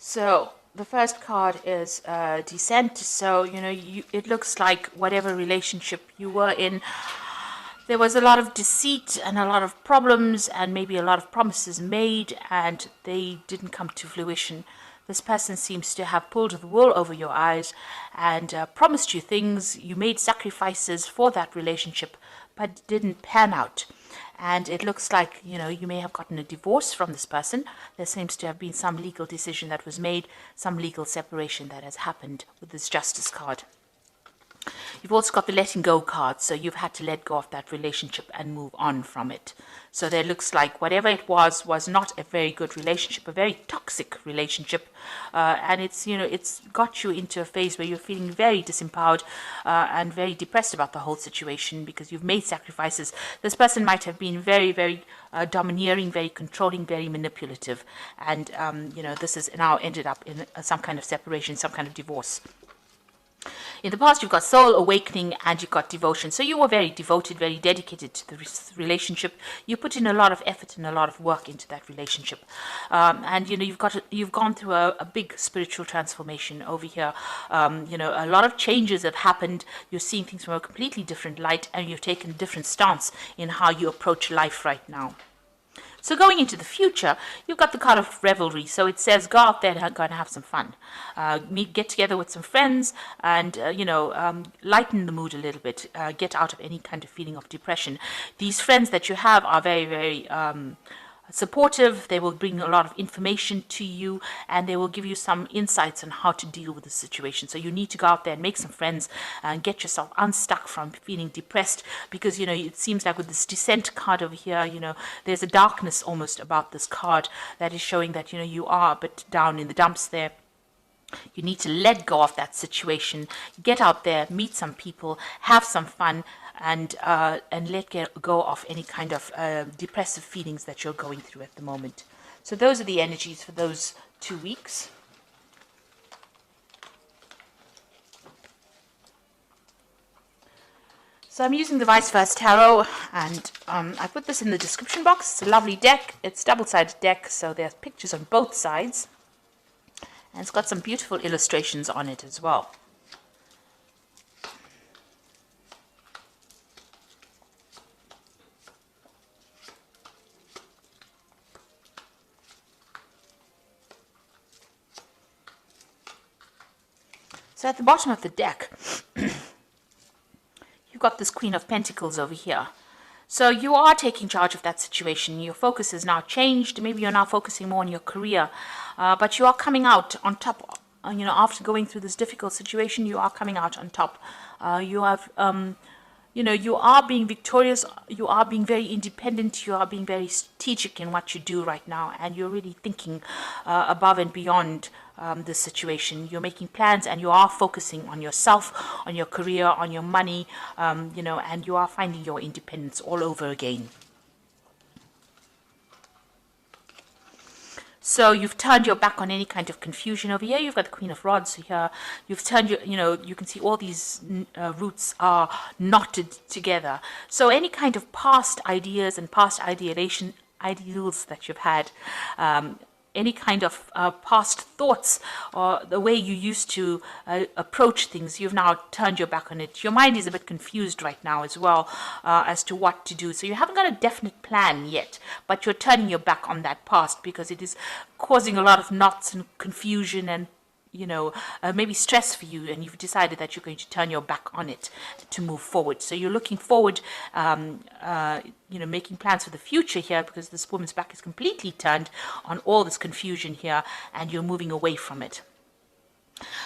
So the first card is descent. So it looks like whatever relationship you were in, there was a lot of deceit and a lot of problems and maybe a lot of promises made and they didn't come to fruition. This person seems to have pulled the wool over your eyes and promised you things. You made sacrifices for that relationship, but didn't pan out. And it looks like, you may have gotten a divorce from this person. There seems to have been some legal decision that was made, some legal separation that has happened with this Justice card. You've also got the letting go card, so you've had to let go of that relationship and move on from it. So there looks like whatever it was not a very good relationship, a very toxic relationship, and it's got you into a phase where you're feeling very disempowered and very depressed about the whole situation because you've made sacrifices. This person might have been very, very domineering, very controlling, very manipulative, and this has now ended up in some kind of separation, some kind of divorce. In the past, you've got soul awakening and you've got devotion. So you were very devoted, very dedicated to the relationship. You put in a lot of effort and a lot of work into that relationship. And you've gone through a big spiritual transformation over here. A lot of changes have happened. You're seeing things from a completely different light and you've taken a different stance in how you approach life right now. So going into the future, you've got the card of revelry. So it says, go out there and go and have some fun. Get together with some friends and, lighten the mood a little bit. Get out of any kind of feeling of depression. These friends that you have are very, very supportive. They will bring a lot of information to you and they will give you some insights on how to deal with the situation. So you need to go out there and make some friends and get yourself unstuck from feeling depressed because it seems like with this descent card over here, there's a darkness almost about this card that is showing that you are a bit down in the dumps there. You need to let go of that situation, get out there, meet some people, have some fun, and let go of any kind of depressive feelings that you're going through at the moment. So those are the energies for those 2 weeks. So I'm using the Vice Versa Tarot, and I put this in the description box. It's a lovely deck. It's a double-sided deck, so there's pictures on both sides. And it's got some beautiful illustrations on it as well. So at the bottom of the deck, you've got this Queen of Pentacles over here. So you are taking charge of that situation. Your focus has now changed. Maybe you're now focusing more on your career. But you are coming out on top. After going through this difficult situation, you are coming out on top. You are being victorious. You are being very independent. You are being very strategic in what you do right now. And you're really thinking above and beyond this situation. You're making plans and you are focusing on yourself, on your career, on your money, and you are finding your independence all over again. So you've turned your back on any kind of confusion over here. You've got the Queen of Rods here. You've turned you can see all these roots are knotted together. So any kind of past ideas and past ideals that you've had, any kind of past thoughts or the way you used to approach things, you've now turned your back on it. Your mind is a bit confused right now as well as to what to do. So you haven't got a definite plan yet, but you're turning your back on that past because it is causing a lot of knots and confusion and maybe stress for you, and you've decided that you're going to turn your back on it to move forward. So you're looking forward, making plans for the future here because this woman's back is completely turned on all this confusion here and you're moving away from it.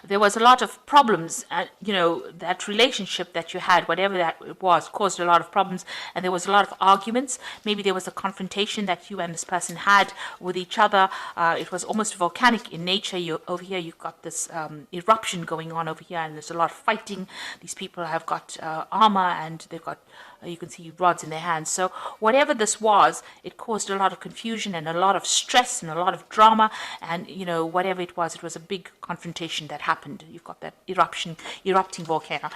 There was a lot of problems, that relationship that you had, whatever that was, caused a lot of problems, and there was a lot of arguments. Maybe there was a confrontation that you and this person had with each other. It was almost volcanic in nature. Over here, you've got this eruption going on over here, and there's a lot of fighting. These people have got armor, and they've got you can see rods in their hands. So whatever this was, it caused a lot of confusion and a lot of stress and a lot of drama. And, whatever it was a big confrontation that happened. You've got that erupting volcano.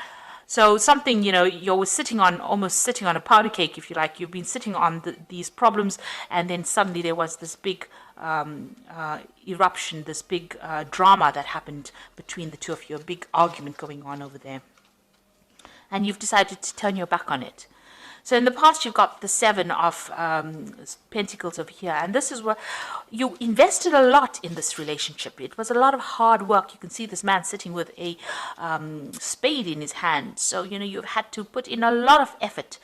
So something, you're almost sitting on a powder cake, if you like. You've been sitting on these problems, and then suddenly there was this big eruption, this big drama that happened between the two of you, a big argument going on over there. And you've decided to turn your back on it. So in the past, you've got the Seven of Pentacles over here. And this is where you invested a lot in this relationship. It was a lot of hard work. You can see this man sitting with a spade in his hand. So, you've had to put in a lot of effort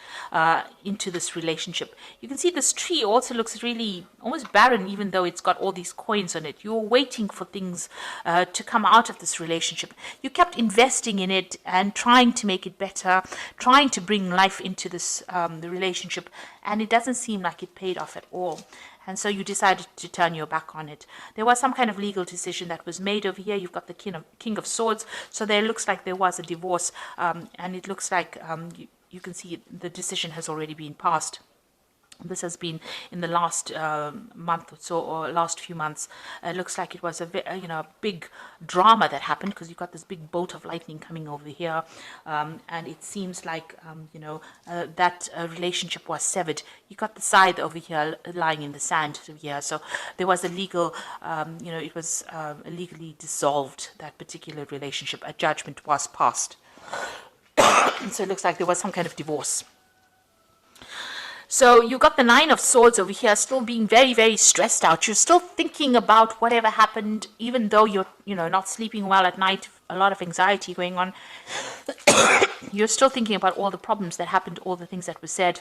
into this relationship. You can see this tree also looks really almost barren, even though it's got all these coins on it. You're waiting for things to come out of this relationship. You kept investing in it and trying to make it better, trying to bring life into this the relationship, and it doesn't seem like it paid off at all. And so you decided to turn your back on it. There was some kind of legal decision that was made over here. You've got the King of Swords, so there looks like there was a divorce, and it looks like you can see the decision has already been passed. This has been in the last month or so, or last few months. It looks like it was a big drama that happened, because you've got this big bolt of lightning coming over here, and it seems like that relationship was severed. You got the scythe over here lying in the sand over here, so there was a legal, it was legally dissolved, that particular relationship. A judgment was passed. So it looks like there was some kind of divorce. So you got the Nine of Swords over here, still being very, very stressed out. You're still thinking about whatever happened, even though you're, not sleeping well at night, a lot of anxiety going on. You're still thinking about all the problems that happened, all the things that were said.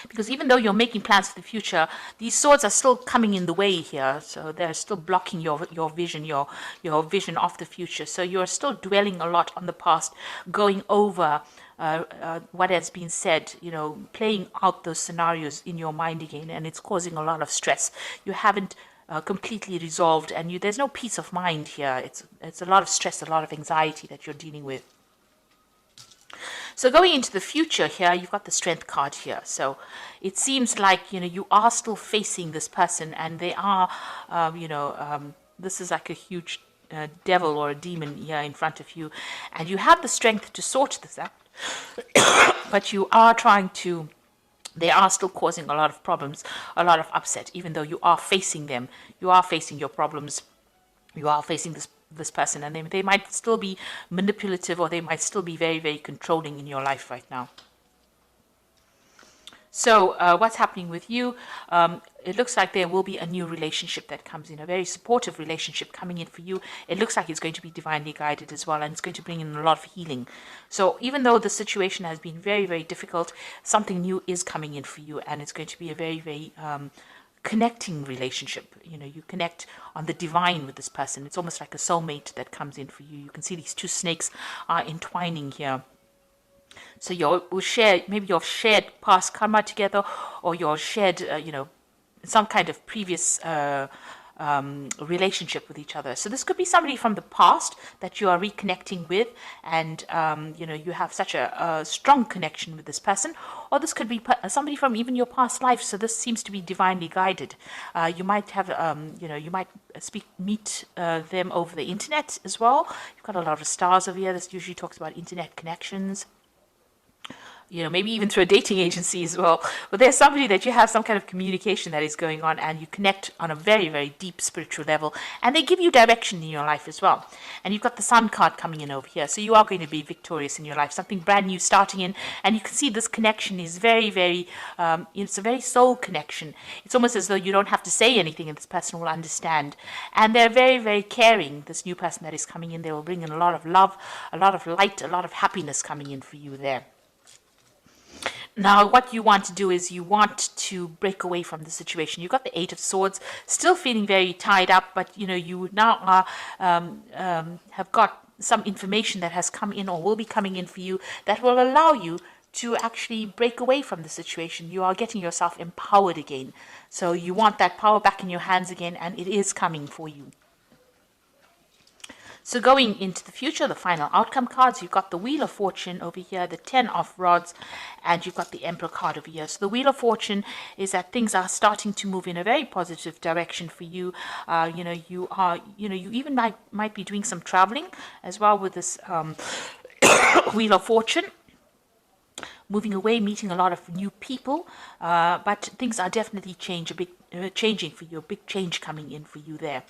Because even though you're making plans for the future, these swords are still coming in the way here. So they're still blocking your vision, your vision of the future. So you're still dwelling a lot on the past, going over what has been said, playing out those scenarios in your mind again, and it's causing a lot of stress. You haven't completely resolved, and there's no peace of mind here. It's a lot of stress, a lot of anxiety that you're dealing with. So going into the future here, you've got the Strength card here. So it seems like, you are still facing this person, and they are, this is like a huge devil or a demon here in front of you, and you have the strength to sort this out. But you are trying to, they are still causing a lot of problems, a lot of upset, even though you are facing them. You are facing your problems. You are facing this person, and they might still be manipulative, or they might still be very, very controlling in your life right now. So what's happening with you? It looks like there will be a new relationship that comes in, a very supportive relationship coming in for you. It looks like it's going to be divinely guided as well, and it's going to bring in a lot of healing. So even though the situation has been very, very difficult, something new is coming in for you, and it's going to be a very, very connecting relationship. You connect on the divine with this person. It's almost like a soulmate that comes in for you. You can see these two snakes are entwining here. So you'll share, maybe you've shared past karma together, or you're shared, some kind of previous relationship with each other. So this could be somebody from the past that you are reconnecting with, and you have such a strong connection with this person. Or this could be somebody from even your past life. So this seems to be divinely guided. You might have, you might meet them over the internet as well. You've got a lot of stars over here. This usually talks about internet connections. Maybe even through a dating agency as well. But there's somebody that you have some kind of communication that is going on, and you connect on a very, very deep spiritual level, and they give you direction in your life as well. And you've got the Sun card coming in over here. So you are going to be victorious in your life, something brand new starting in. And you can see this connection is very, very, it's a very soul connection. It's almost as though you don't have to say anything and this person will understand. And they're very, very caring, this new person that is coming in. They will bring in a lot of love, a lot of light, a lot of happiness coming in for you there. Now, what you want to do is you want to break away from the situation. You've got the Eight of Swords, still feeling very tied up, but you now have got some information that has come in or will be coming in for you that will allow you to actually break away from the situation. You are getting yourself empowered again. So you want that power back in your hands again, and it is coming for you. So going into the future, the final outcome cards, you've got the Wheel of Fortune over here, the Ten of Rods, and you've got the Emperor card over here. So the Wheel of Fortune is that things are starting to move in a very positive direction for you. You even might be doing some traveling as well with this Wheel of Fortune. moving away, meeting a lot of new people, but things are definitely changing for you, a big change coming in for you there.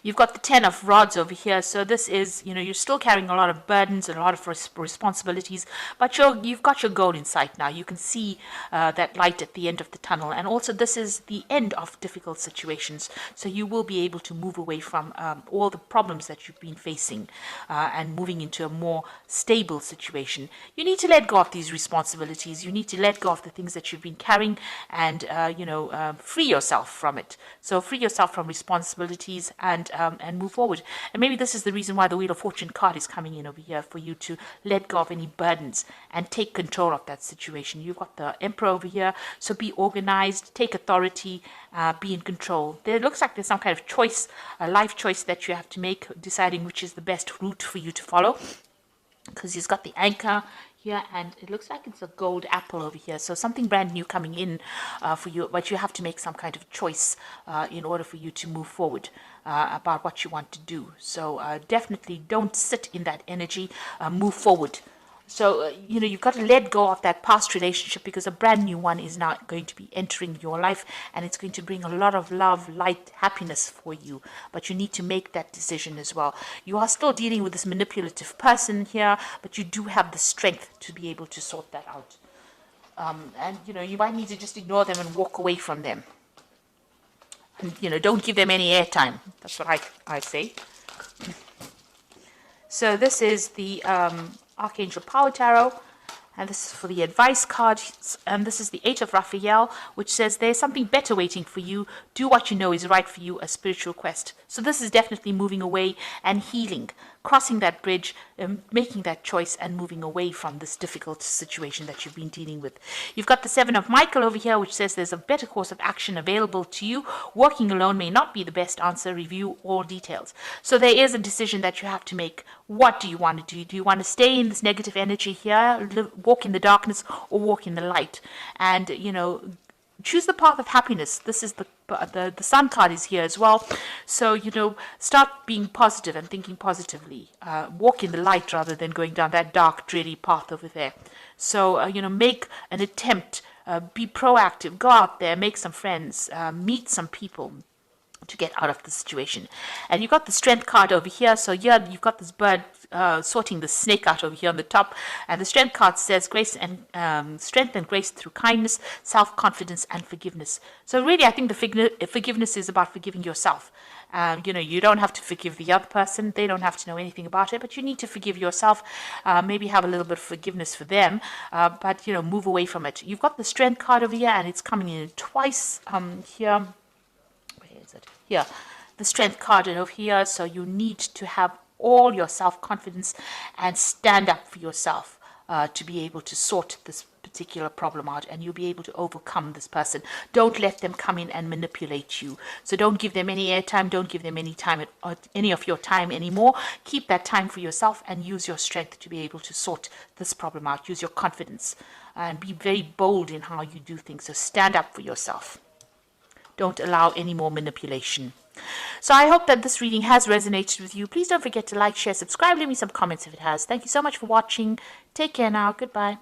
You've got the 10 of rods over here. So this is, you're still carrying a lot of burdens and a lot of responsibilities, but you've got your goal in sight now. You can see that light at the end of the tunnel. And also this is the end of difficult situations. So you will be able to move away from all the problems that you've been facing and moving into a more stable situation. You need to let go of these responsibilities. You need to let go of the things that you've been carrying and, free yourself from it. So free yourself from responsibilities and move forward. And maybe this is the reason why the Wheel of Fortune card is coming in over here, for you to let go of any burdens and take control of that situation. You've got the Emperor over here, so be organized, take authority, be in control. There looks like there's some kind of choice, a life choice that you have to make, deciding which is the best route for you to follow, because he's got the anchor here, and it looks like it's a gold apple over here. So something brand new coming in for you, but you have to make some kind of choice in order for you to move forward about what you want to do. So definitely don't sit in that energy, move forward. So, you've got to let go of that past relationship, because a brand new one is now going to be entering your life, and it's going to bring a lot of love, light, happiness for you. But you need to make that decision as well. You are still dealing with this manipulative person here, but you do have the strength to be able to sort that out. And, you might need to just ignore them and walk away from them. And, don't give them any airtime. That's what I say. So this is the Archangel Power Tarot, and this is for the advice card, and this is the 8 of Raphael, which says there's something better waiting for you. Do what you know is right for you, a spiritual quest. So this is definitely moving away and healing, crossing that bridge, making that choice and moving away from this difficult situation that you've been dealing with. You've got the 7 of Michael over here, which says there's a better course of action available to you. Working alone may not be the best answer. Review all details. So there is a decision that you have to make. What do you want to do? Do you want to stay in this negative energy here, walk in the darkness, or walk in the light? And, choose the path of happiness. This is the Sun card is here as well. So, start being positive and thinking positively. Walk in the light rather than going down that dark, dreary path over there. So, make an attempt. Be proactive. Go out there. Make some friends. Meet some people to get out of the situation. And you've got the Strength card over here. So here you've got this bird sorting the snake out over here on the top, and the Strength card says grace and strength and grace through kindness, self-confidence, and forgiveness. So really, I think the forgiveness is about forgiving yourself. You don't have to forgive the other person. They don't have to know anything about it, but you need to forgive yourself. Maybe have a little bit of forgiveness for them, but move away from it. You've got the Strength card over here, and it's coming in twice here. Here, the Strength card over here. So you need to have all your self-confidence and stand up for yourself to be able to sort this particular problem out, and you'll be able to overcome this person. Don't let them come in and manipulate you. So don't give them any airtime. Don't give them any time, any of your time anymore. Keep that time for yourself and use your strength to be able to sort this problem out. Use your confidence and be very bold in how you do things. So stand up for yourself. Don't allow any more manipulation. So I hope that this reading has resonated with you. Please don't forget to like, share, subscribe. Leave me some comments if it has. Thank you so much for watching. Take care now. Goodbye.